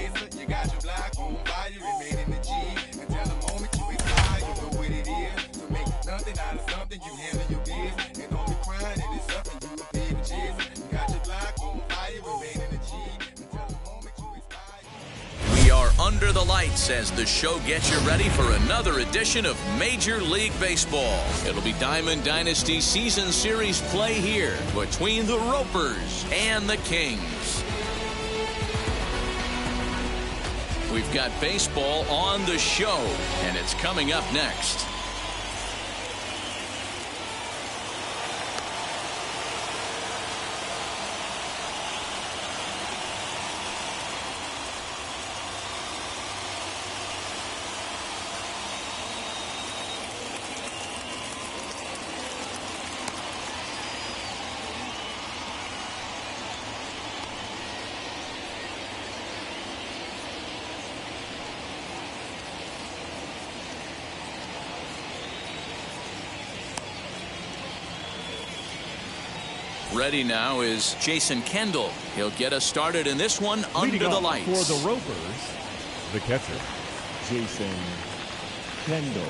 chaser. You got your block on fire, remain in the G. Until the moment you expire, you know what it is. To make nothing out of something, you handle your biz. And don't be crying, it is something you a big chaser. You got your block on fire, remain in the G. Until the moment you expire. We are under the lights as the show gets you ready for another edition of Major League Baseball. It'll be Diamond Dynasty Season Series play here between the Ropers and the Kings. We've got baseball on the show, and it's coming up next. Ready now is Jason Kendall. He'll get us started in this one under the lights. For the Ropers, the catcher, Jason Kendall.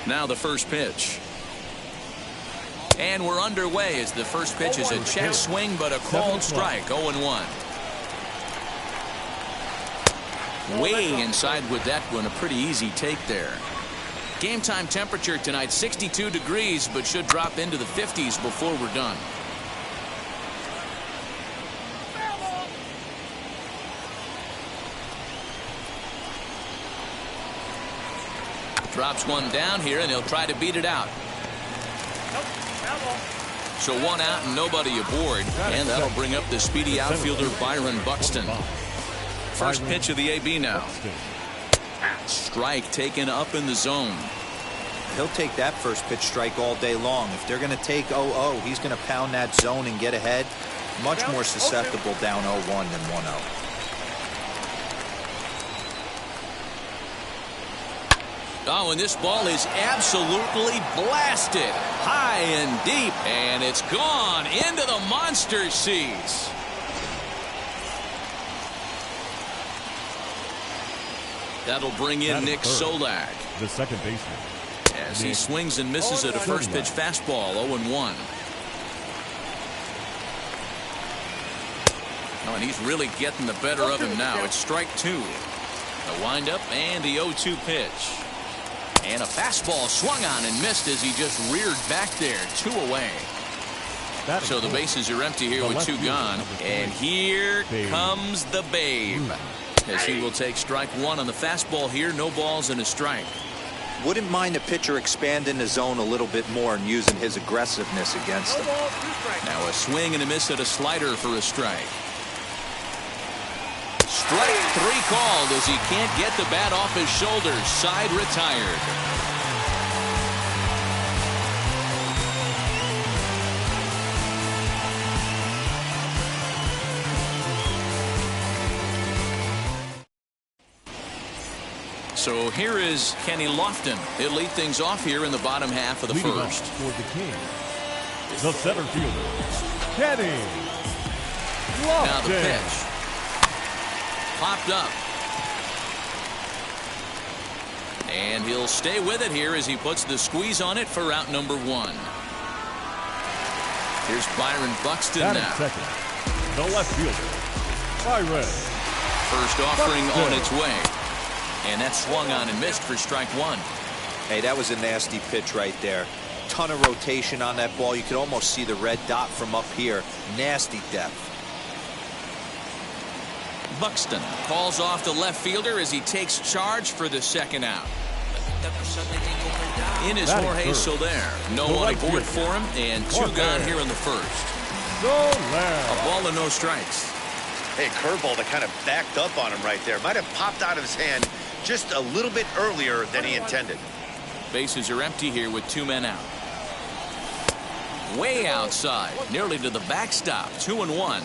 Now the first pitch. And we're underway as the first pitch is a check swing, but a called strike, 0-1. Way inside with that one, a pretty easy take there. Game time temperature tonight 62 degrees, but should drop into the 50s before we're done. Drops one down here, and he'll try to beat it out. So one out and nobody aboard, and that'll bring up the speedy outfielder Byron Buxton. First pitch of the AB now. Strike taken up in the zone. He'll take that first pitch strike all day long. If they're going to take 0-0, he's going to pound that zone and get ahead. Much more susceptible down 0-1 than 1-0. Oh, and this ball is absolutely blasted high and deep, and it's gone into the monster seats. That'll bring in Nick Solak, the second baseman, as he swings and misses at a first pitch fastball, 0-1. Oh, and he's really getting the better of him now. It's strike two. The windup and the 0-2 pitch. And a fastball swung on and missed as he just reared back there, 2 away. So the bases are empty here with 2 gone. And here comes the Babe, as he will take strike 1 on the fastball here. No balls and a strike. Wouldn't mind the pitcher expanding the zone a little bit more and using his aggressiveness against him. Now a swing and a miss at a slider for a strike. Strike 3 called as he can't get the bat off his shoulders. Side retired. So here is Kenny Lofton. He'll lead things off here in the bottom half of the first. For the Kings, the center fielder, Kenny Lofton. Now the pitch. Popped up. And he'll stay with it here as he puts the squeeze on it for out number 1. Here's Byron Buxton now. Second, the left fielder, Byron. First offering on its way. And that swung on and missed for strike 1. Hey, that was a nasty pitch right there. Ton of rotation on that ball. You could almost see the red dot from up here. Nasty depth. Buxton calls off the left fielder as he takes charge for the second out. In is Jorge Soler. No on board for him, and 2 gone here in the first. A ball and no strikes. Hey, curveball that kind of backed up on him right there. Might have popped out of his hand just a little bit earlier than he intended. Bases are empty here with 2 men out. Way outside, nearly to the backstop, 2-1.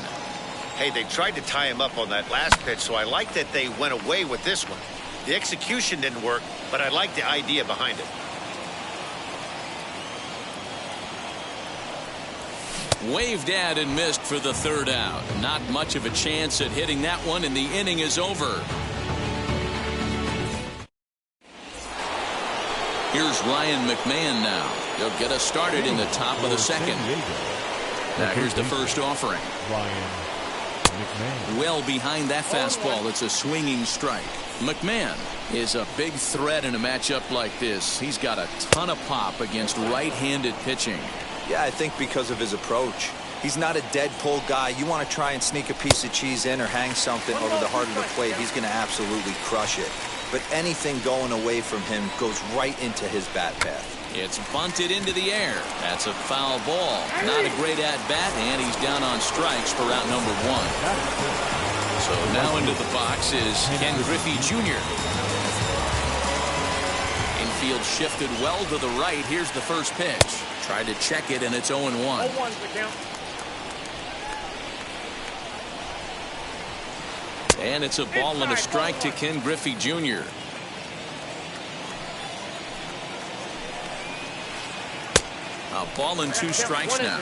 Hey, they tried to tie him up on that last pitch, so I like that they went away with this one. The execution didn't work, but I like the idea behind it. Waved at and missed for the third out. Not much of a chance at hitting that one, and the inning is over. Here's Ryan McMahon now. He'll get us started in the top of the second. Now here's the first offering. Ryan McMahon. Well behind that fastball. It's a swinging strike. McMahon is a big threat in a matchup like this. He's got a ton of pop against right-handed pitching. Yeah, I think because of his approach. He's not a dead pull guy. You want to try and sneak a piece of cheese in or hang something over the heart of the plate, he's going to absolutely crush it. But anything going away from him goes right into his bat path. It's bunted into the air. That's a foul ball. Not a great at-bat, and he's down on strikes for out number one. So now into the box is Ken Griffey Jr. Infield shifted well to the right. Here's the first pitch. Tried to check it, and it's 0-1. 0-1's the count. And it's a ball and a strike to Ken Griffey Jr. A ball and 2 strikes now.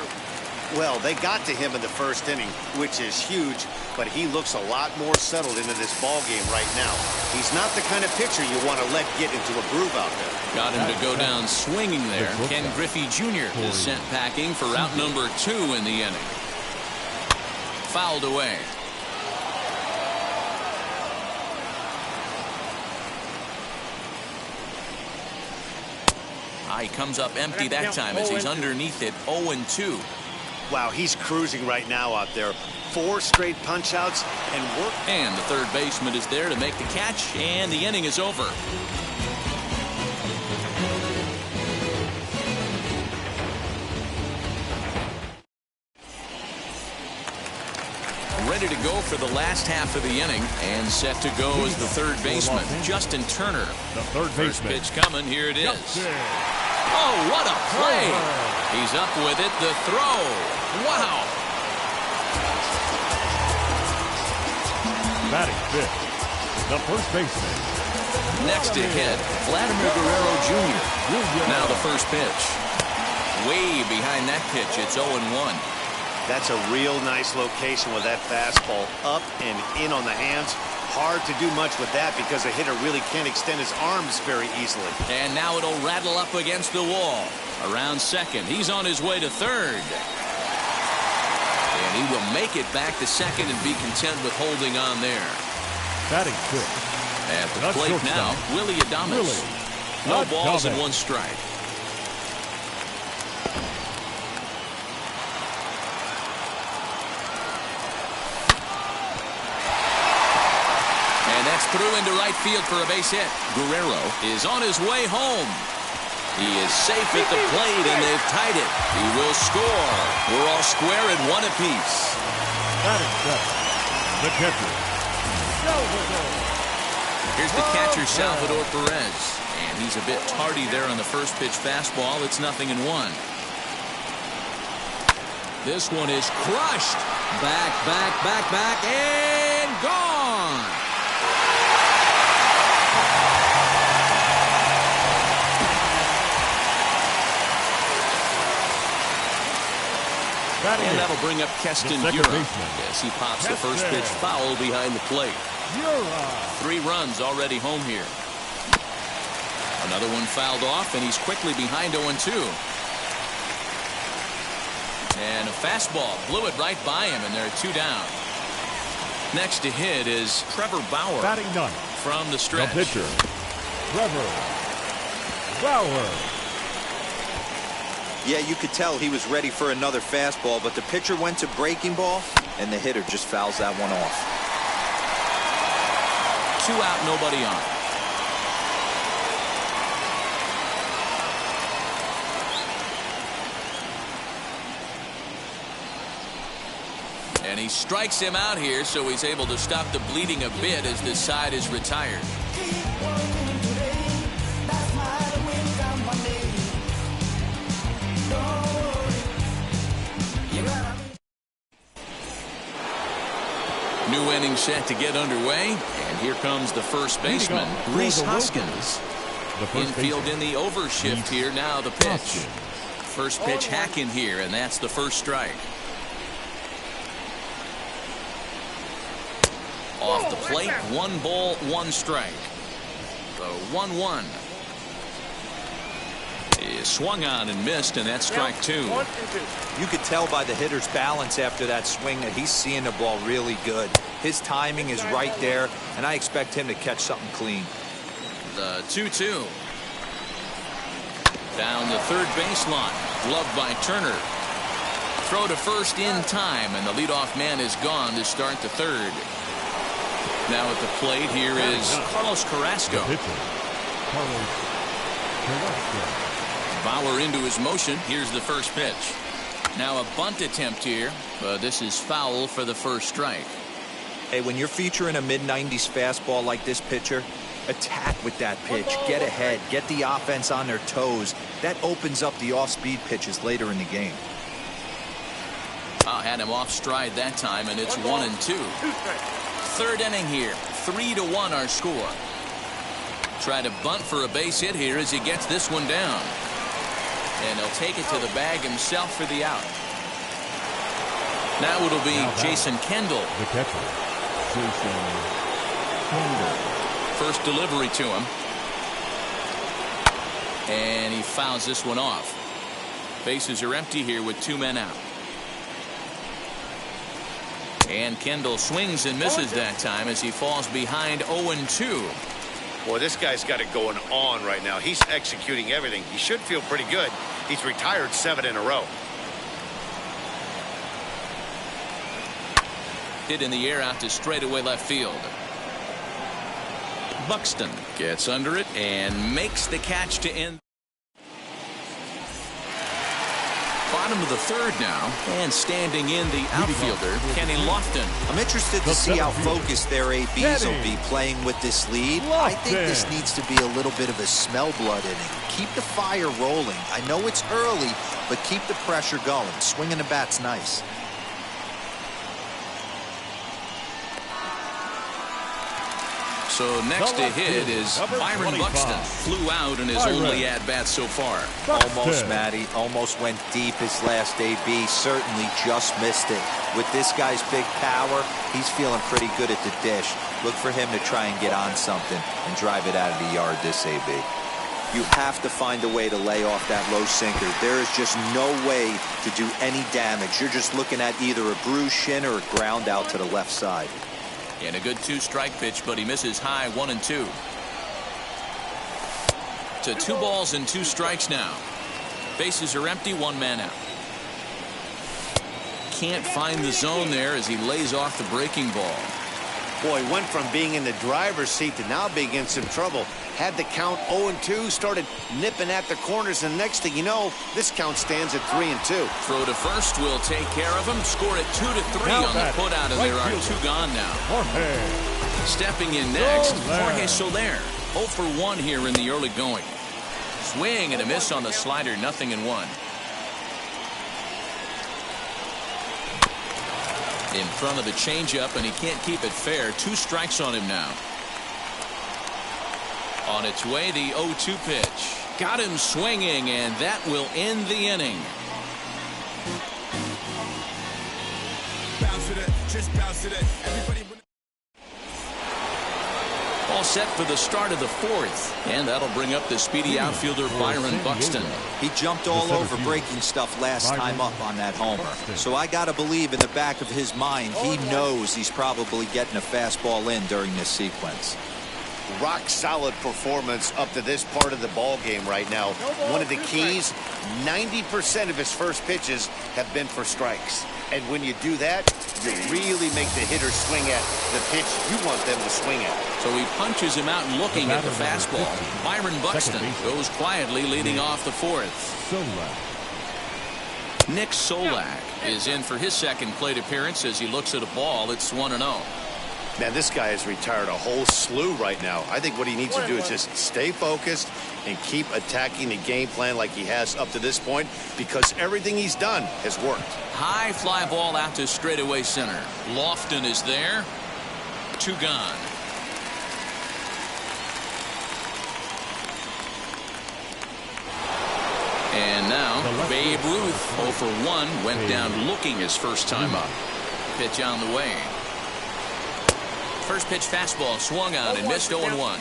Well, they got to him in the first inning, which is huge, but he looks a lot more settled into this ball game right now. He's not the kind of pitcher you want to let get into a groove out there. Got him to go down swinging there. Ken Griffey Jr. is sent packing for out number 2 in the inning. Fouled away. He comes up empty that time as he's underneath it. 0-2. Wow, he's cruising right now out there. 4 straight punch outs and work. And the third baseman is there to make the catch, and the inning is over. Ready to go for the last half of the inning, and set to go is the third baseman, Justin Turner. The third First baseman. pitch coming. Here it is. Oh, what a play! He's up with it. The throw. Wow. Batting fifth, the first baseman. Next to hit, Vladimir Guerrero Jr. Now the first pitch. Way behind that pitch. It's 0-1. That's a real nice location with that fastball up and in on the hands. Hard to do much with that because the hitter really can't extend his arms very easily. And now it'll rattle up against the wall. Around second. He's on his way to third. And he will make it back to second and be content with holding on there. Batting fifth. At the plate now, Willie Adames. No balls and 1 strike. Through into right field for a base hit. Guerrero is on his way home. He is safe at the plate, and they've tied it. He will score. We're all square at 1 apiece. Batting seventh, the catcher, Salvador. Here's the catcher, Salvador Perez. And he's a bit tardy there on the first pitch fastball. It's 0-1. This one is crushed. Back, and gone. And that'll bring up Keston Hiura as he pops the first pitch foul behind the plate. 3 runs already home here. Another one fouled off, and he's quickly behind 0-2. And a fastball blew it right by him, and there are 2 down. Next to hit is Trevor Bauer. Batting ninth, from the stretch. the pitcher, Trevor Bauer. Yeah, you could tell he was ready for another fastball, but the pitcher went to breaking ball, and the hitter just fouls that one off. 2 out, nobody on. And he strikes him out here, so he's able to stop the bleeding a bit as this side is retired. New inning set to get underway, and here comes the first baseman, Rhys Hoskins. Infield in the overshift here. Now the pitch. First pitch hack in here, and that's the first strike. Off the plate, 1 ball, 1 strike. The 1-1 is swung on and missed, and that's strike 2. You could tell by the hitter's balance after that swing that he's seeing the ball really good. His timing is right there, and I expect him to catch something clean. The 2-2. Down the third baseline. Gloved by Turner. Throw to first in time, and the leadoff man is gone to start the third. Now at the plate, here is Carlos Carrasco. Bauer into his motion. Here's the first pitch. Now a bunt attempt here, but this is foul for the first strike. Hey, when you're featuring a mid-90s fastball like this pitcher, attack with that pitch. Get ahead. Get the offense on their toes. That opens up the off-speed pitches later in the game. Had him off stride that time, and it's 1-2. Third inning here. 3-1 our score. Try to bunt for a base hit here as he gets this one down. And he'll take it to the bag himself for the out. Now it'll be Jason Kendall. The catcher, Jason Kendall. First delivery to him. And he fouls this one off. Bases are empty here with 2 men out. And Kendall swings and misses that time as he falls behind 0-2. Boy, this guy's got it going on right now. He's executing everything. He should feel pretty good. He's retired 7 in a row. Hit in the air out to straightaway left field. Buxton gets under it and makes the catch to end. Bottom of the third now, and standing in the outfielder, Kenny Lofton. I'm interested to see how focused their ABs will be playing with this lead. I think this needs to be a little bit of a smell blood inning. Keep the fire rolling. I know it's early, but keep the pressure going. Swinging the bat's nice. So next to hit is Byron Buxton. Flew out in his only at-bat so far. Almost, Matty. Almost went deep his last AB. Certainly just missed it. With this guy's big power, he's feeling pretty good at the dish. Look for him to try and get on something and drive it out of the yard this AB. You have to find a way to lay off that low sinker. There is just no way to do any damage. You're just looking at either a bruised shin or a ground out to the left side. And a good 2-strike pitch, but he misses high 1-2. To 2 balls and 2 strikes now. Bases are empty, 1 man out. Can't find the zone there as he lays off the breaking ball. Boy, went from being in the driver's seat to now being in some trouble. Had the count 0-2, started nipping at the corners, and next thing you know, this count stands at 3-2. Throw to first will take care of him. Score at 2-3 on the putout, and there are 2 gone now. Stepping in next, Jorge Soler. 0 for 1 here in the early going. Swing and a miss on the slider, 0-1. In front of the changeup, and he can't keep it fair. 2 strikes on him now. On its way, the 0-2 pitch. Got him swinging, and that will end the inning. All set for the start of the 4th, and that'll bring up the speedy outfielder Byron Buxton. He jumped all over breaking stuff last time up on that homer. So I got to believe in the back of his mind, he knows he's probably getting a fastball in during this sequence. Rock solid performance up to this part of the ball game right now. One of the keys, 90% of his first pitches have been for strikes. And when you do that, you really make the hitter swing at the pitch you want them to swing at. So he punches him out looking at the fastball. Byron Buxton goes quietly leading off the 4th. Nick Solak is in for his second plate appearance as he looks at a ball. It's 1-0. Man, this guy has retired a whole slew right now. I think what he needs to do is just stay focused and keep attacking the game plan like he has up to this point, because everything he's done has worked. High fly ball out to straightaway center. Lofton is there. 2 gone. And now Babe Ruth 0 for 1 went down looking his first time up. Pitch on the way. First pitch fastball swung on and missed 0-1.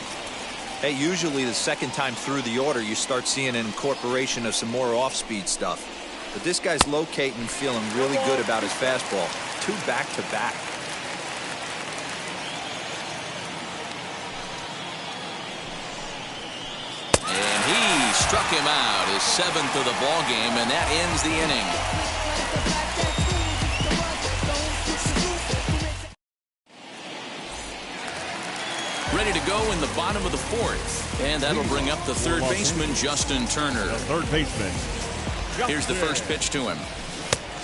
Hey, usually the second time through the order you start seeing an incorporation of some more off-speed stuff. But this guy's locating and feeling really good about his fastball. 2 back-to-back. And he struck him out, his 7th of the ball game, and that ends the inning. Ready to go in the bottom of the 4th, and that'll bring up the third baseman, Justin Turner. The third baseman. Here's the first pitch to him.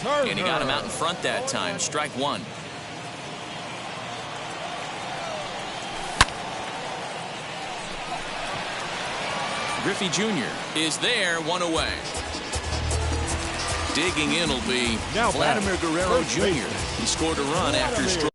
And he got him out in front that time. Strike 1. Griffey Jr. is there, 1 away. Digging in will be Vladimir Guerrero Jr. He scored a run after stroke.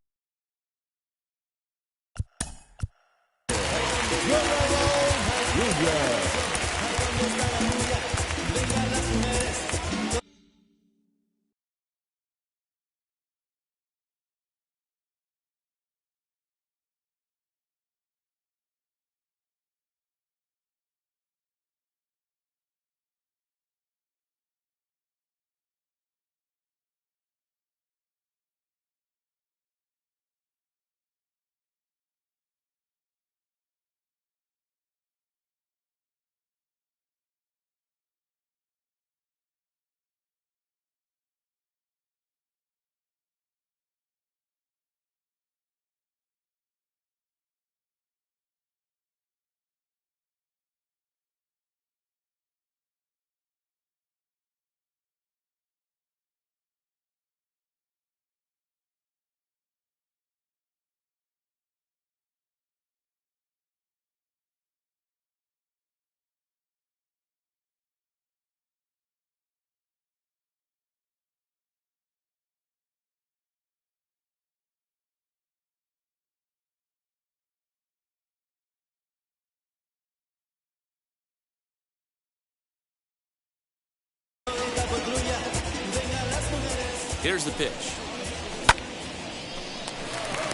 Here's the pitch.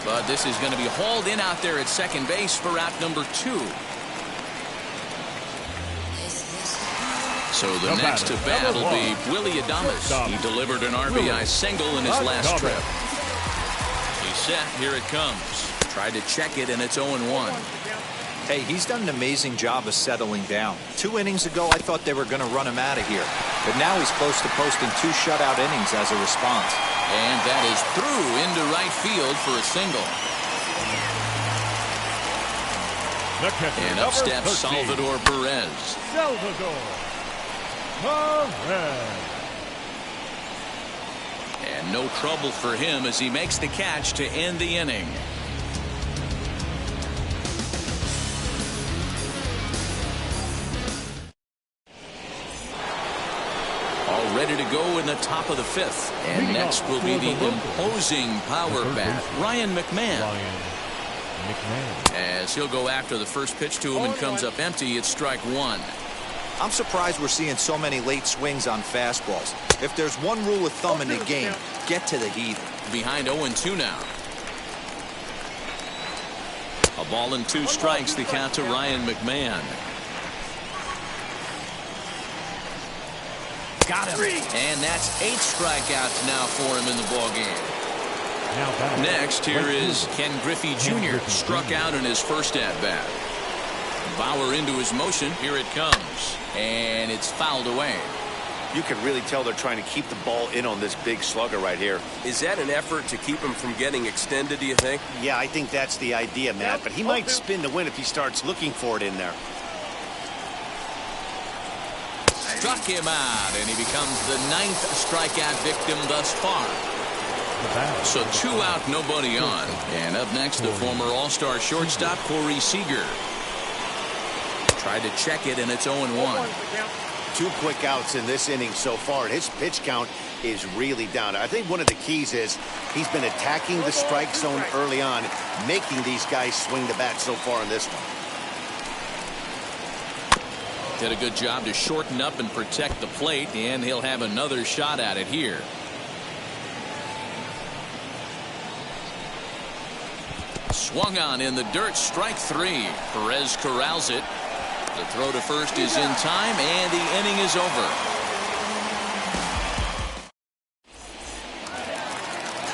But this is going to be hauled in out there at second base for out number 2. So the next to bat will be Willy Adames. He delivered an RBI single in his last trip. He's set. Here it comes. Tried to check it, and it's 0-1. Hey, he's done an amazing job of settling down. 2 innings ago, I thought they were going to run him out of here. But now he's close to posting 2 shutout innings as a response. And that is through into right field for a single. And up steps Salvador Perez. And no trouble for him as he makes the catch to end the inning. All ready to go in the top of the 5th. And next will be the imposing power bat, Ryan McMahon. As he'll go after the first pitch to him and comes up empty, it's strike 1. I'm surprised we're seeing so many late swings on fastballs. If there's one rule of thumb in the game, get to the heater. Behind 0-2 now. A ball and 2 strikes, the count to Ryan McMahon. Got him. And that's 8 strikeouts now for him in the ballgame. Next, here is Ken Griffey Jr. Struck out in his first at-bat. Bauer into his motion. Here it comes. And it's fouled away. You can really tell they're trying to keep the ball in on this big slugger right here. Is that an effort to keep him from getting extended, do you think? Yeah, I think that's the idea, Matt. But he might spin to win if he starts looking for it in there. Struck him out, and he becomes the 9th strikeout victim thus far. So 2 out, nobody on. And up next, the former All-Star shortstop, Corey Seager. Tried to check it, and it's 0-1. 2 quick outs in this inning so far, and his pitch count is really down. I think one of the keys is he's been attacking the strike zone early on, making these guys swing the bat so far in this one. Did a good job to shorten up and protect the plate, and he'll have another shot at it here. Swung on in the dirt, strike 3. Perez corrals it. The throw to first is in time, and the inning is over.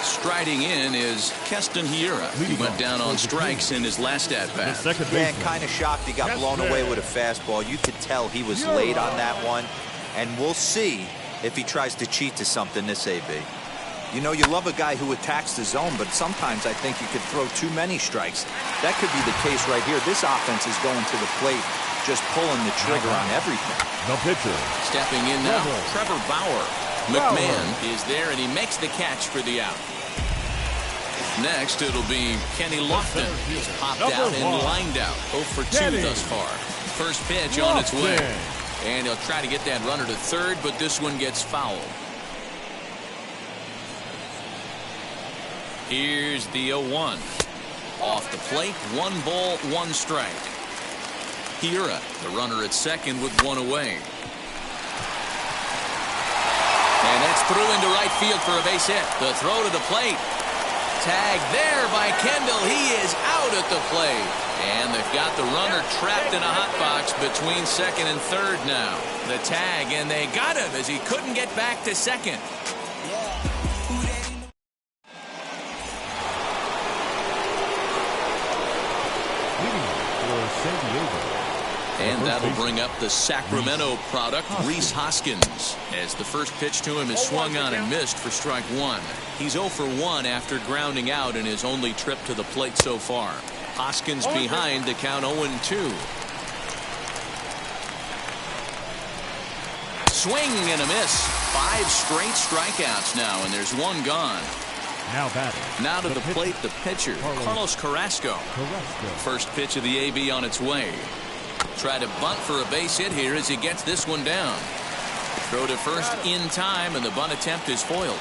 Striding in is Keston Hiura. He went down on strikes in his last at-bat. Yeah, kind of shocked he got blown away with a fastball. You could tell he was late on that one, and we'll see if he tries to cheat to something this AB. You know, you love a guy who attacks the zone, but sometimes I think you could throw too many strikes. That could be the case right here. This offense is going to the plate, just pulling the trigger on everything. The pitcher. Stepping in now, Trevor Bauer. McMahon is there, and he makes the catch for the out. Next, it'll be Kenny Lofton. He's popped out and lined out. 0 for 2 thus far. First pitch on its way. And he'll try to get that runner to third, but this one gets fouled. Here's the 0-1. Off the plate, 1 ball, 1 strike. Hiura, the runner at second with 1 away. And that's through into right field for a base hit. The throw to the plate. Tag there by Kendall. He is out at the plate. And they've got the runner trapped in a hot box between second and third now. The tag, and they got him as he couldn't get back to second. And that'll bring up the Sacramento product, Rhys Hoskins, as the first pitch to him is swung on and missed for strike 1. He's 0 for 1 after grounding out in his only trip to the plate so far. Hoskins behind the count 0-2. Swing and a miss. 5 straight strikeouts now, and there's 1 gone. Now batting. Now to the plate, the pitcher, Carlos Carrasco. First pitch of the AB on its way. Try to bunt for a base hit here as he gets this one down. Throw to first in time, and the bunt attempt is foiled.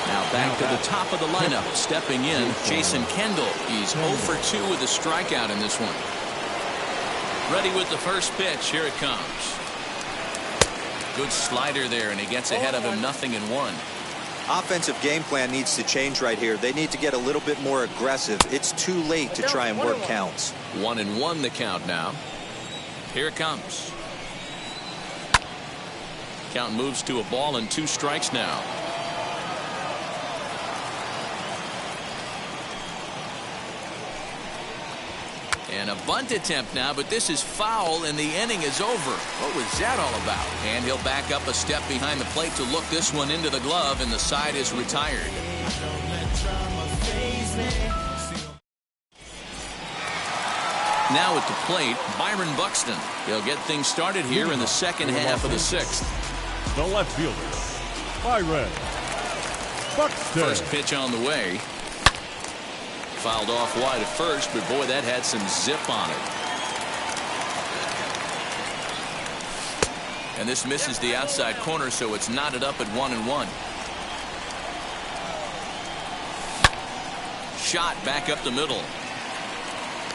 Now back to the top of the lineup. Stepping in, Jason Kendall. He's 0 for 2 with a strikeout in this one. Ready with the first pitch. Here it comes. Good slider there, and he gets ahead of him 0-1. Offensive game plan needs to change right here. They need to get a little bit more aggressive. It's too late to try and work counts. 1-1 the count now. Here it comes. Count moves to a ball and 2 strikes now. And a bunt attempt now, but this is foul, and the inning is over. What was that all about? And he'll back up a step behind the plate to look this one into the glove, and the side is retired. Now at the plate, Byron Buxton. He'll get things started here in the second half of the 6th. The left fielder, Byron Buxton. First pitch on the way. Fouled off wide at first, but boy, that had some zip on it. And this misses the outside corner, so it's knotted up at 1-1. Shot back up the middle.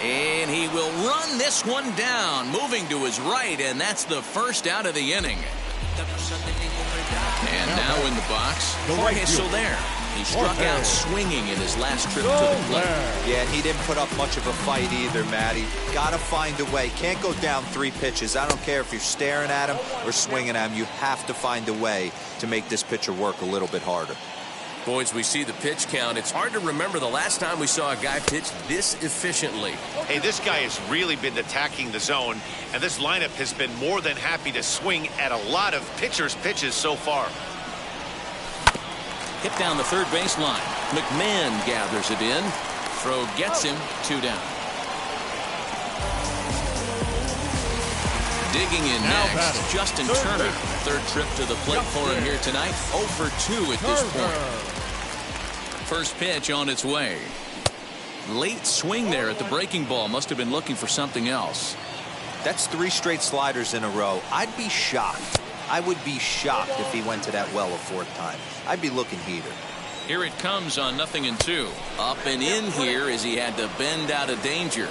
And he will run this one down, moving to his right, and that's the first out of the inning. And now in the box, Jorge Soler. He struck out swinging in his last trip to the plate. Yeah, and he didn't put up much of a fight either, Matty. Got to find a way. Can't go down 3 pitches. I don't care if you're staring at him or swinging at him. You have to find a way to make this pitcher work a little bit harder. Boys, we see the pitch count. It's hard to remember the last time we saw a guy pitch this efficiently. Hey, this guy has really been attacking the zone, and this lineup has been more than happy to swing at a lot of pitchers' pitches so far. Hit down the third baseline. McMahon gathers it in. Throw gets him 2 down. Digging in next, Justin Turner. Third trip to the plate for him here tonight. 0 for 2 at this point. First pitch on its way. Late swing there at the breaking ball. Must have been looking for something else. That's 3 straight sliders in a row. I'd be shocked. I would be shocked if he went to that well a 4th time. I'd be looking heater. Here it comes on 0-2. Up and in here as he had to bend out of danger.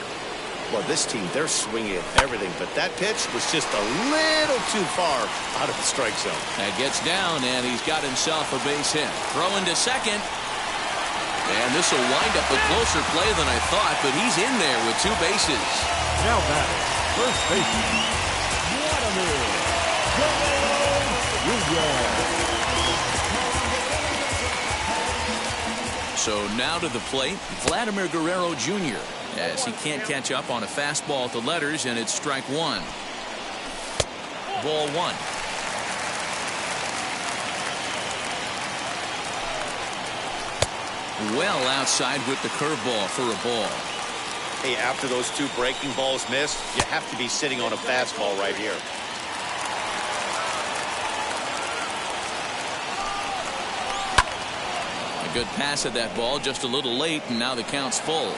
Well, this team, they're swinging at everything, but that pitch was just a little too far out of the strike zone. That gets down, and he's got himself a base hit. Throwing to second. And this will wind up a closer play than I thought, but he's in there with 2 bases. Now batting, first baseman, Vladimir Guerrero Jr. So now to the plate, Vladimir Guerrero Jr. as he can't catch up on a fastball at the letters, and it's strike 1. Ball 1. Well outside with the curveball for a ball. Hey, after those 2 breaking balls missed, you have to be sitting on a fastball right here. A good pass at that ball, just a little late, and now the count's full.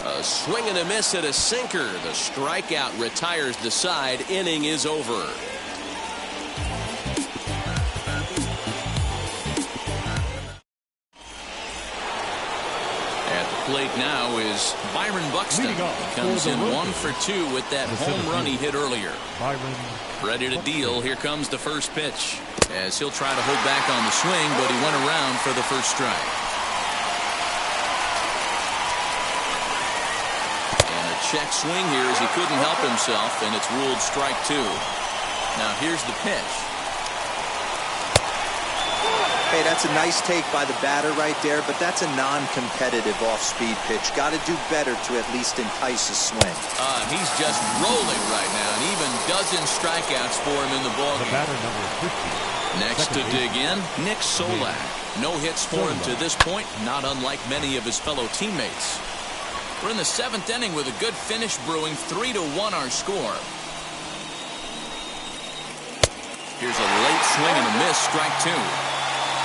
A swing and a miss at a sinker. The strikeout retires the side. Inning is over. Plate now is Byron Buxton. He comes in 1 for 2 with that home run he hit earlier. Ready to deal. Here comes the first pitch as he'll try to hold back on the swing, but he went around for the first strike. And a check swing here as he couldn't help himself, and it's ruled strike 2. Now here's the pitch. Hey, that's a nice take by the batter right there, but that's a non-competitive off-speed pitch. Got to do better to at least entice a swing. He's just rolling right now, and even dozen strikeouts for him in the ballgame. Batter number 50. Next to dig in, Nick Solak. No hits for him to this point, not unlike many of his fellow teammates. We're in the 7th inning with a good finish brewing. 3-1 our score. Here's a late swing and a miss, strike 2.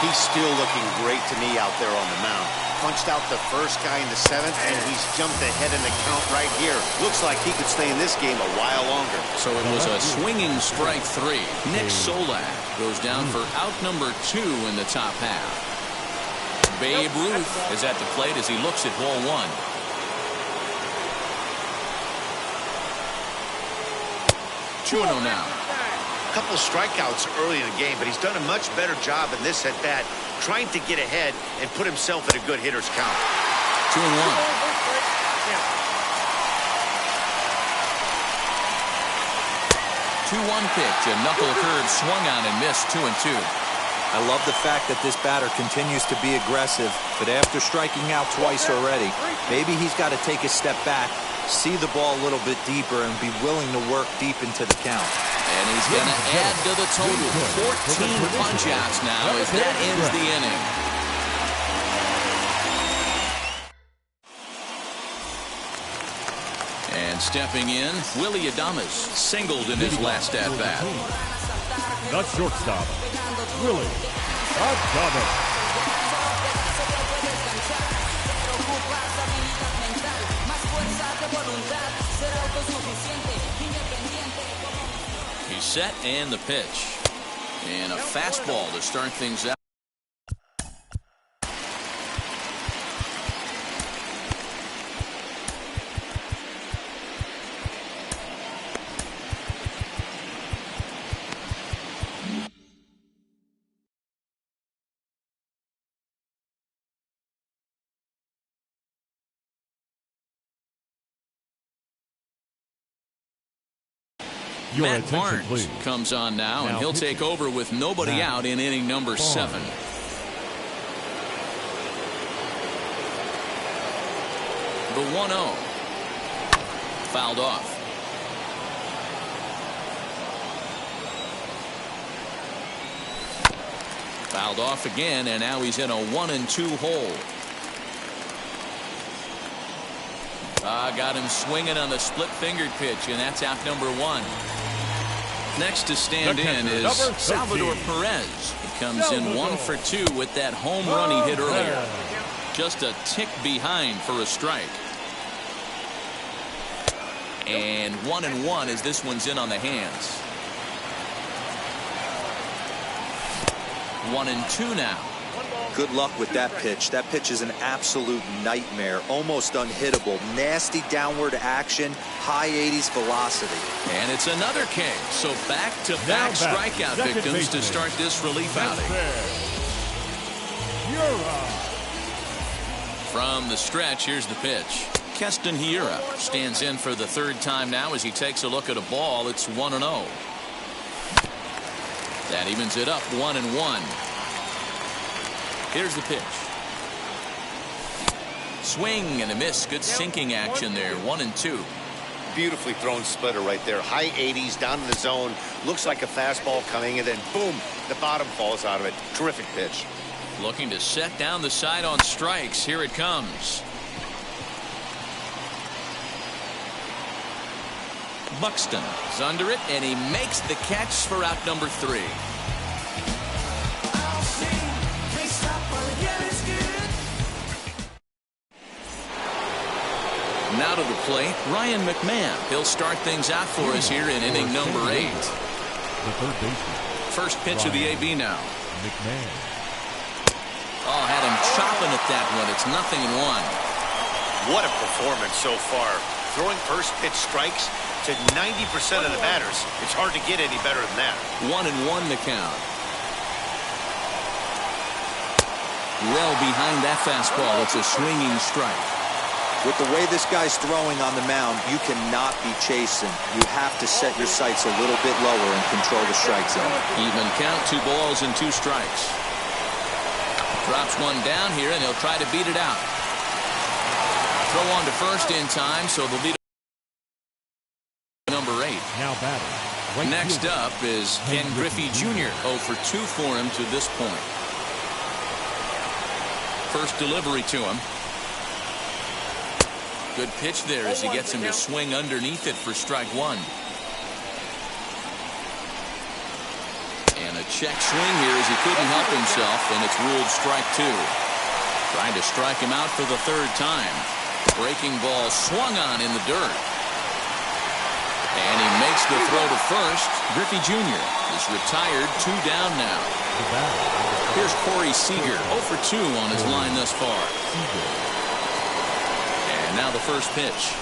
He's still looking great to me out there on the mound. Punched out the first guy in the 7th, and he's jumped ahead in the count right here. Looks like he could stay in this game a while longer. So it was a swinging strike 3. Nick Solak goes down for out number 2 in the top half. Babe Ruth is at the plate as he looks at ball 1. Two now. A couple strikeouts early in the game, but he's done a much better job in this at bat, trying to get ahead and put himself in a good hitter's count. 2-1. 2-1 pitch, a knuckle curve swung on and missed. 2-2. I love the fact that this batter continues to be aggressive, but after striking out twice already, maybe he's got to take a step back, see the ball a little bit deeper, and be willing to work deep into the count. And he's going to add to the total. 14 punch-outs now as that ends the inning. And stepping in, Willy Adames singled in his last at-bat. The shortstop, Willy Adames. He's set, and the pitch. And a fastball to start things out. Your Matt attention, Barnes please. comes on now, and he'll take over with nobody out in inning number 7. The 1-0. Fouled off. Fouled off again, and now he's in a 1-2 hole. Got him swinging on the split-fingered pitch, and that's out number 1. Next to stand in is Salvador Perez. He comes in 1 for 2 with that home run he hit earlier. Just a tick behind for a strike. And 1-1 as this one's in on the hands. 1-2 now. Good luck with that pitch. That pitch is an absolute nightmare, almost unhittable. Nasty downward action, high 80s velocity. And it's another K. So back-to-back strikeout victims to start this relief outing. From the stretch, here's the pitch. Keston Hiura stands in for the third time now as he takes a look at a ball. It's 1-0. That evens it up 1-1. Here's the pitch. Swing and a miss. Good sinking action there. 1-2. Beautifully thrown splitter right there. High 80s down in the zone. Looks like a fastball coming, and then boom, the bottom falls out of it. Terrific pitch. Looking to set down the side on strikes. Here it comes. Buxton is under it, and he makes the catch for out number 3. Now to the plate, Ryan McMahon. He'll start things out for us here in inning number 8. The third baseman. First pitch of the AB now. McMahon. Oh, had him chopping at that one. It's 0-1. What a performance so far. Throwing first pitch strikes to 90% of the batters. It's hard to get any better than that. 1-1 the count. Well behind that fastball. It's a swinging strike. With the way this guy's throwing on the mound, you cannot be chasing. You have to set your sights a little bit lower and control the strike zone. Even count, 2 balls and 2 strikes. Drops one down here, and he'll try to beat it out. Throw on to first in time, so they'll be number 8. Now batting. Next up is Ken Griffey Jr. 0 for 2 for him to this point. First delivery to him. Good pitch there as he gets him to swing underneath it for strike 1. And a check swing here as he couldn't help himself, and it's ruled strike 2. Trying to strike him out for the third time. Breaking ball swung on in the dirt. And he makes the throw to first. Griffey Jr. is retired, 2 down now. Here's Corey Seager, 0 for 2 on his line thus far. And now the first pitch.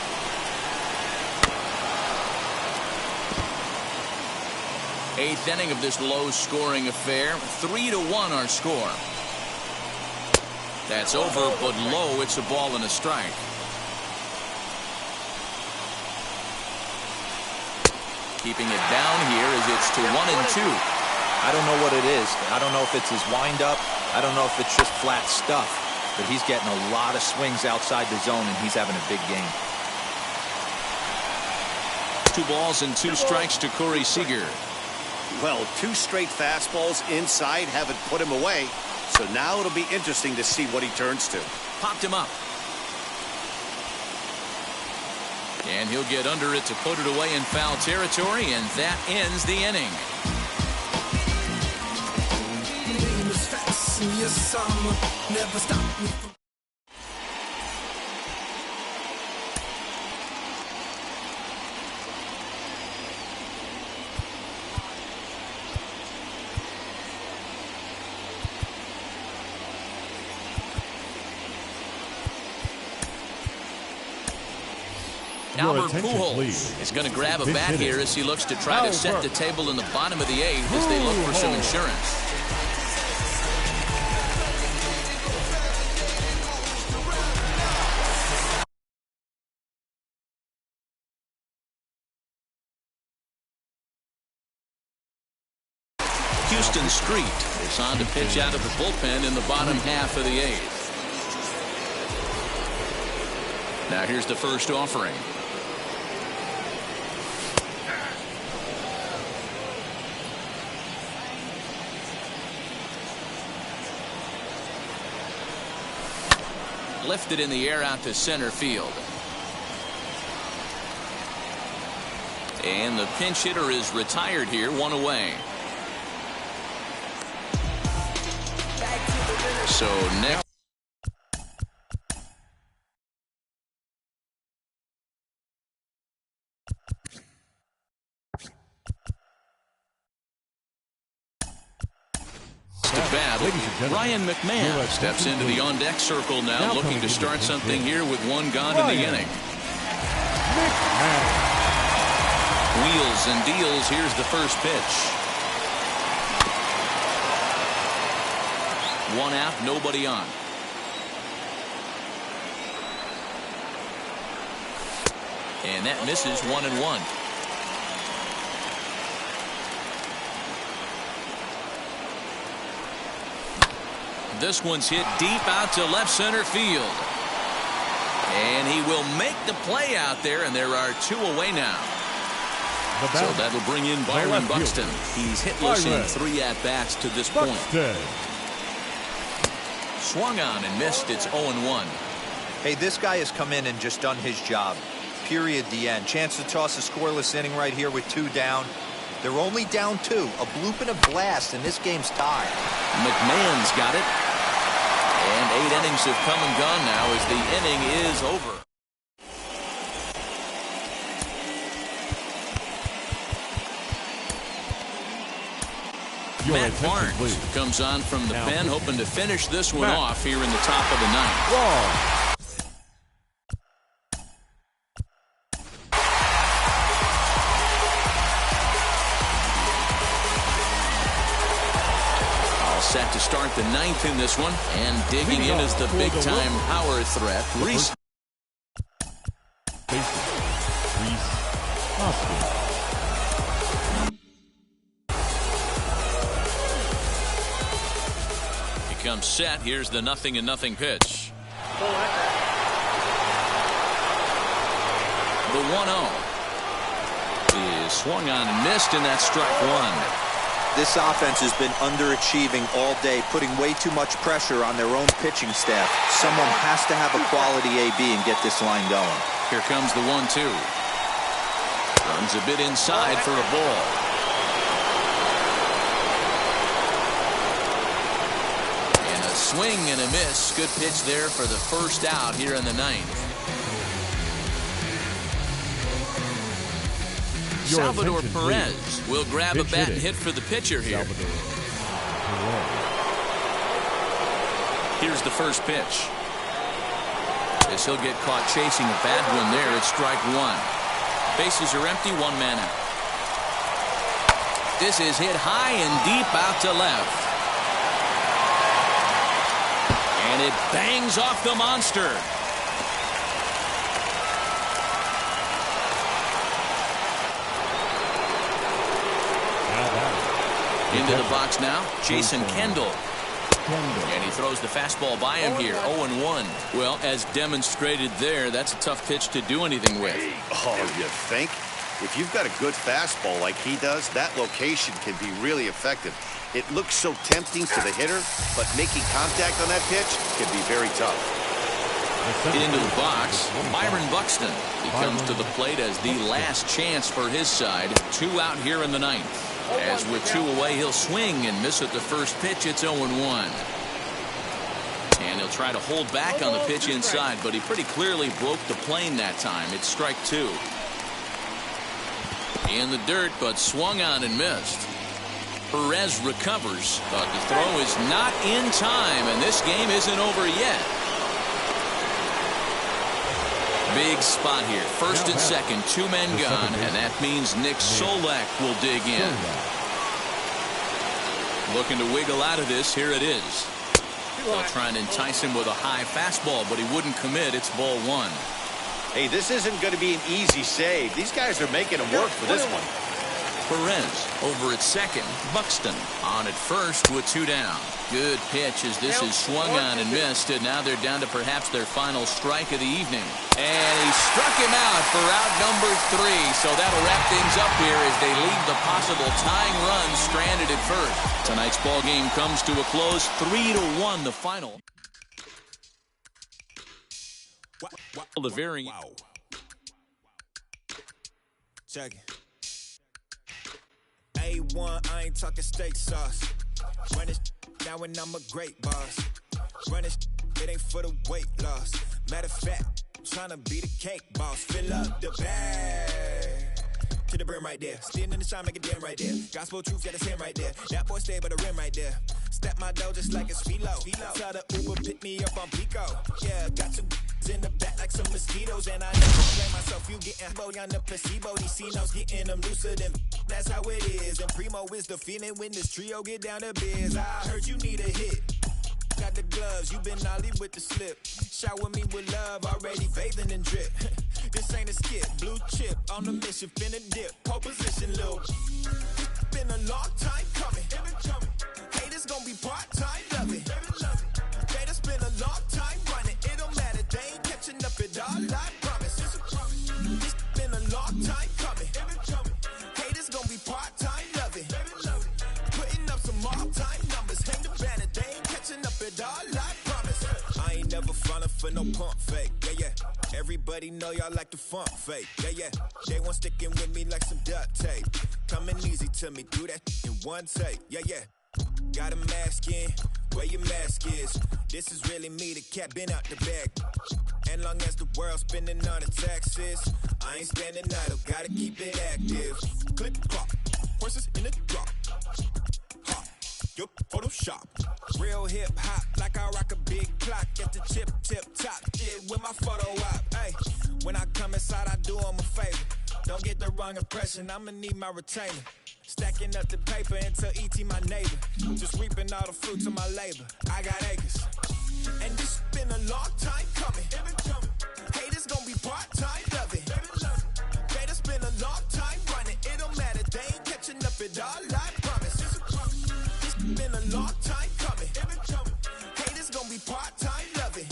Eighth inning of this low-scoring affair. 3-1 our score. That's over, but low. It's a ball and a strike. Keeping it down here as it's to 1-2. I don't know what it is. I don't know if it's his windup. I don't know if it's just flat stuff. But he's getting a lot of swings outside the zone, and he's having a big game. 2 balls and 2 strikes to Corey Seager. Well, 2 straight fastballs inside haven't put him away. So now it'll be interesting to see what he turns to. Popped him up. And he'll get under it to put it away in foul territory, and that ends the inning. Never stop me from Albert Pujols is going to grab a bat here as he looks to try to set the table in the bottom of the 8th as they look for some insurance. Houston Street is on to pitch out of the bullpen in the bottom half of the 8th. Now here's the first offering. Lifted in the air out to center field. And the pinch hitter is retired here, 1 away. So next. To bat Ryan McMahon steps into the on-deck circle now, looking to start something here with one gone in the inning. Wheels and deals. Here's the first pitch. One out, nobody on. And that misses, 1-1. This one's hit deep out to left center field. And he will make the play out there, and there are two away now. So that'll bring in Byron Buxton. He's hitless in 3 at-bats to this point. Swung on and missed. It's 0-1. Hey, this guy has come in and just done his job. Period, the end. Chance to toss a scoreless inning right here with 2 down. They're only down 2. A bloop and a blast, and this game's tied. McMahon's got it. And 8 innings have come and gone now as the inning is over. Matt Barnes comes on from the pen, hoping to finish this one off here in the top of the 9th. All set to start the 9th in this one, and digging in is the big-time power threat, Rhys. Comes set. Here's the 0-0 pitch. The 1-0 is swung on and missed, and that's strike 1. This offense has been underachieving all day, putting way too much pressure on their own pitching staff. Someone has to have a quality AB and get this line going. Here comes the 1-2. Runs a bit inside for a ball. Swing and a miss. Good pitch there for the first out here in the 9th. Salvador Perez will grab a bat and hit for the pitcher here. Here's the first pitch. As he'll get caught chasing a bad one there, it's strike 1. Bases are empty, 1 man out. This is hit high and deep out to left. And it bangs off the monster. Into the box now, Jason Kendall. And he throws the fastball by him here, 0-1. Well, as demonstrated there, that's a tough pitch to do anything with. Oh, you think? If you've got a good fastball like he does, that location can be really effective. It looks so tempting to the hitter, but making contact on that pitch can be very tough. Into the box, Byron Buxton. He comes to the plate as the last chance for his side. 2 out here in the 9th. As with 2 away, he'll swing and miss at the first pitch. It's 0-1. And he'll try to hold back on the pitch inside, but he pretty clearly broke the plane that time. It's strike 2. In the dirt, but swung on and missed. Perez recovers, but the throw is not in time, and this game isn't over yet. Big spot here. First and second, 2 men gone, and that means Nick Solak will dig in. Looking to wiggle out of this. Here it is. They'll try and entice him with a high fastball, but he wouldn't commit. It's ball 1. Hey, this isn't going to be an easy save. These guys are making him work for this one. Perez over at second. Buxton on at first with 2 down. Good pitch as this is swung on and missed, and now they're down to perhaps their final strike of the evening. And he struck him out for out number 3, so that'll wrap things up here as they leave the possible tying run stranded at first. Tonight's ball game comes to a close, 3-1 the final. The varying. Check it. A1, I ain't talking steak sauce. Run it now and I'm a great boss. Run it ain't for the weight loss. Matter of fact, I'm tryna be the cake boss. Fill up the bag. to the brim right there. Standing in the shine, make a damn right there. Gospel truth, got his hand right there. That boy stay by the rim right there. Step my dough just like it's philo. Tell the Uber pick me up on Pico. Yeah, got two in the back like some mosquitoes, and I never blame myself. You getting boy on the placebo. These C-notes getting them looser than. That's how it is. And Primo is the feeling when this trio get down to biz. I heard you need a hit. Got the gloves, you been ollie with the slip. Shower me with love, already bathing in drip. This ain't a skip, blue chip on the mission, finna dip. Pole position, little. It's been a long time coming. Haters gonna be part-time, love it. Haters been a long time running. It don't matter, they ain't catching up at all, I promise. It's been a long time coming. Haters gonna be part-time, love it. Putting up some all-time numbers. Hang the banner, they ain't catching up at all, I promise. I ain't never falling for no pump fake, yeah. Everybody know y'all like the funk fake, yeah. They want sticking with me like some duct tape. Coming easy to me, do that in one take, yeah. Got a mask in, where your mask is. This is really me, the cat been out the bag. And long as the world's spending on the taxes, I ain't standing idle, gotta keep it active. Click, clock, horses in the drop. Yup, Photoshop. Real hip hop, like I rock a big clock at the tip top. Shit with my photo op. Hey, when I come inside, I do 'em a favor. Don't get the wrong impression, I'ma need my retainer. Stacking up the paper until ET my neighbor. Just reaping all the fruits of my labor. I got acres. And this been a long time coming. Haters gonna be part-time, love it. Haters been a long time running. It don't matter, they ain't catching up at all, I promise. Been a long time coming. Haters gonna be part-time, love it.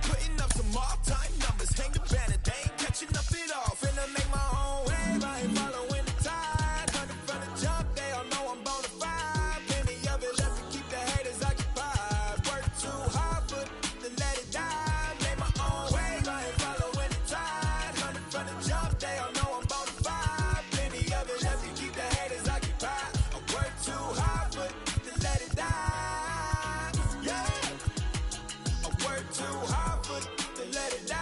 Putting up some all-time numbers. Hang the banner, they ain't catching up at all. Finna make my own wave, I ain't following the tide. 100 from the jump, they all know I'm bona fide. Plenty of it left to keep the haters occupied. Work too hard, but to let it die. Make my own wave, I ain't following the tide. 100 from the jump, they all know I'm bona fide. Plenty of it left to keep the haters occupied. I work too hard, but to let it die. Yeah, I work too hard, but to let it die.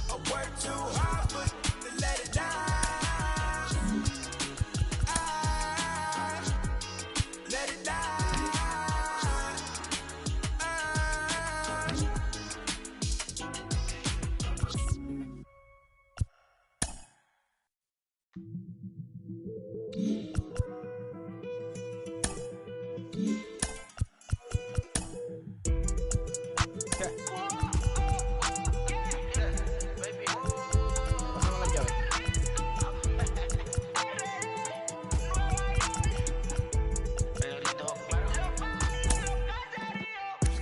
I work too hard, but to let it die. Let it die.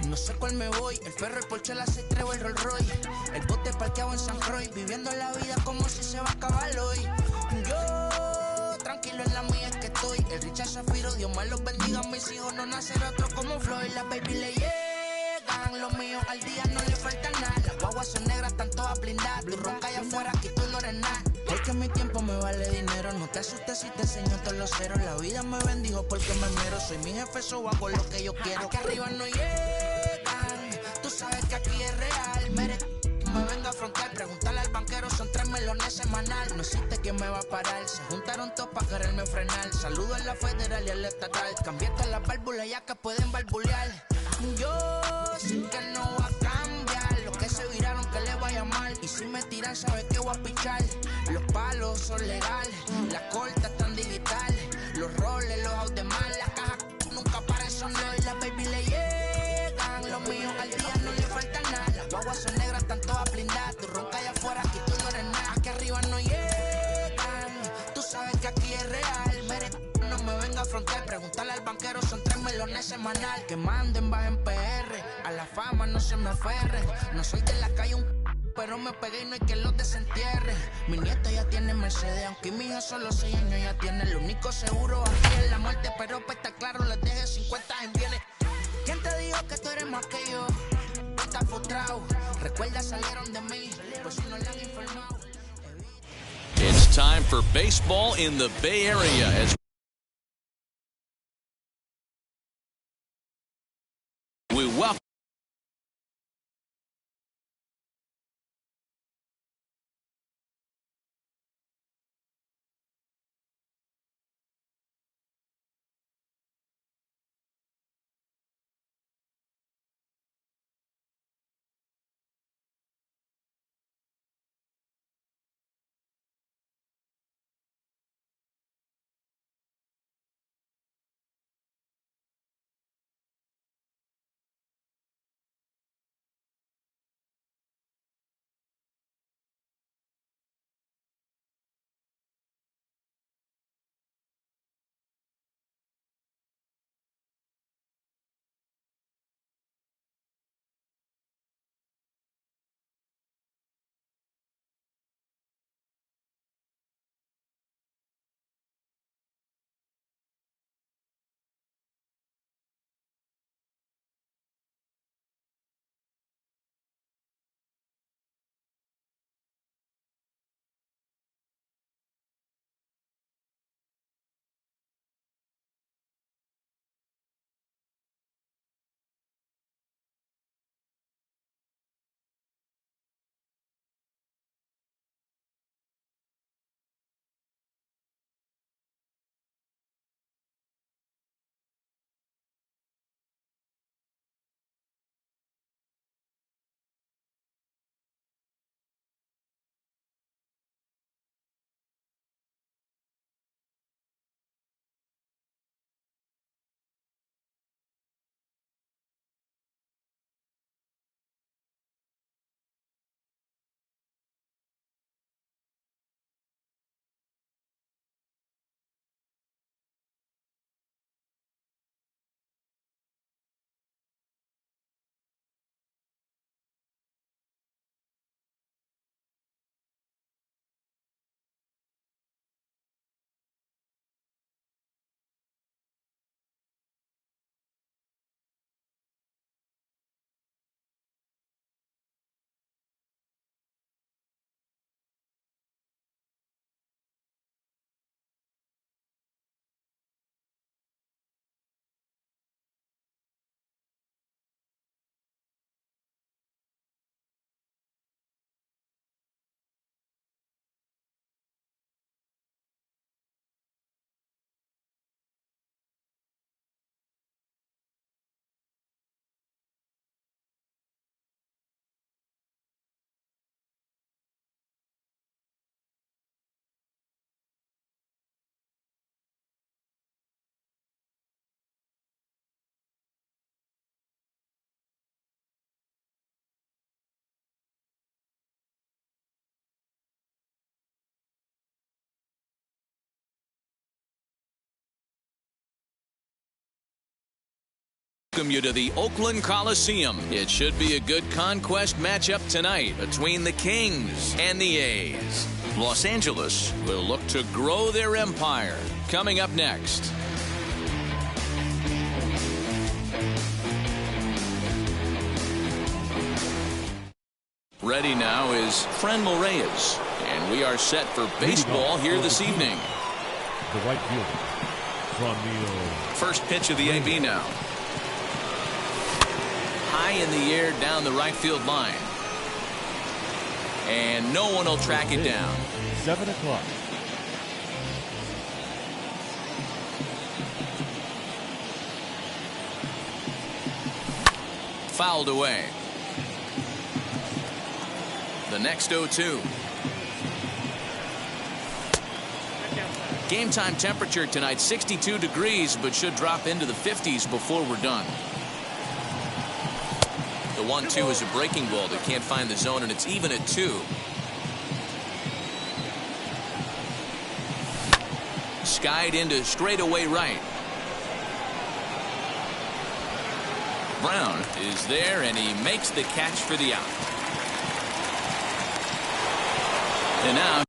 No sé cuál me voy, el perro, el Porsche, la 6-3 el Rolls Royce. El bote parqueado en San Croix, viviendo la vida como si se va a acabar hoy. Yo, tranquilo en la mía es que estoy. El Richard Zafiro, Dios más los bendiga. Mis hijos no nacerá otro como Floyd. Las baby le llegan, los míos al día no le falta nada. Las guaguas son negras, están todas blindadas. Tu ronca allá afuera, aquí tú no eres nada. Porque mi tiempo me vale dinero. No te asustes si te enseño todos los ceros. La vida me bendijo porque me mero. Soy mi jefe, so hago lo que yo quiero. Aquí arriba no llegan, tú sabes que aquí es real. Me venga a afrontar, preguntarle al banquero, son 3 melones semanal. No existe quien me va a parar, se juntaron todos para quererme frenar. Saludo a la federal y a la estatal, cambié todas las válvulas ya que pueden barbulear. Yo sé que no va a cambiar, los que se viraron que le vaya mal. Y si me tiran sabes que voy a pichar. Los palos son legales, las cortas están digitales. Los roles, los out de mal, las cajas nunca paran sonar. Y las baby le llegan, los míos al día no le falta nada. Las guaguas son negras, están todas blindadas. Tu ronca allá afuera, aquí tú no eres nada. Aquí arriba no llegan, tú sabes que aquí es real. No me venga a afrontar, preguntarle al banquero, son 3 melones semanal. Que manden, bajen PR, a la fama no se me aferre. No soy de la calle pero me pegué y no hay que los desentierre. Mi nieta ya tiene Mercedes, aunque mi hija solo 6 años ya tiene. Lo único seguro aquí es la muerte, pero para estar claro les deje 50 en bienes. ¿Quién te dijo que tú eres más que yo? Estás frustrado, recuerda salieron de mí, pues si no le han informado. It's time for baseball in the Bay Area as we welcome Welcome you to the Oakland Coliseum. It should be a good conquest matchup tonight between the Kings and the A's. Los Angeles will look to grow their empire. Coming up next. Ready now is Franmil Reyes, and we are set for baseball here this evening. The right fielder, Franmil. First pitch of the AB now. High in the air down the right field line. And no one will track it down. 7 o'clock. Fouled away. The next 0-2. Game time temperature tonight 62 degrees, but should drop into the 50s before we're done. The 1-2 is a breaking ball that can't find the zone, and it's even at 2. Skied into straightaway right. Brown is there, and he makes the catch for the out. And now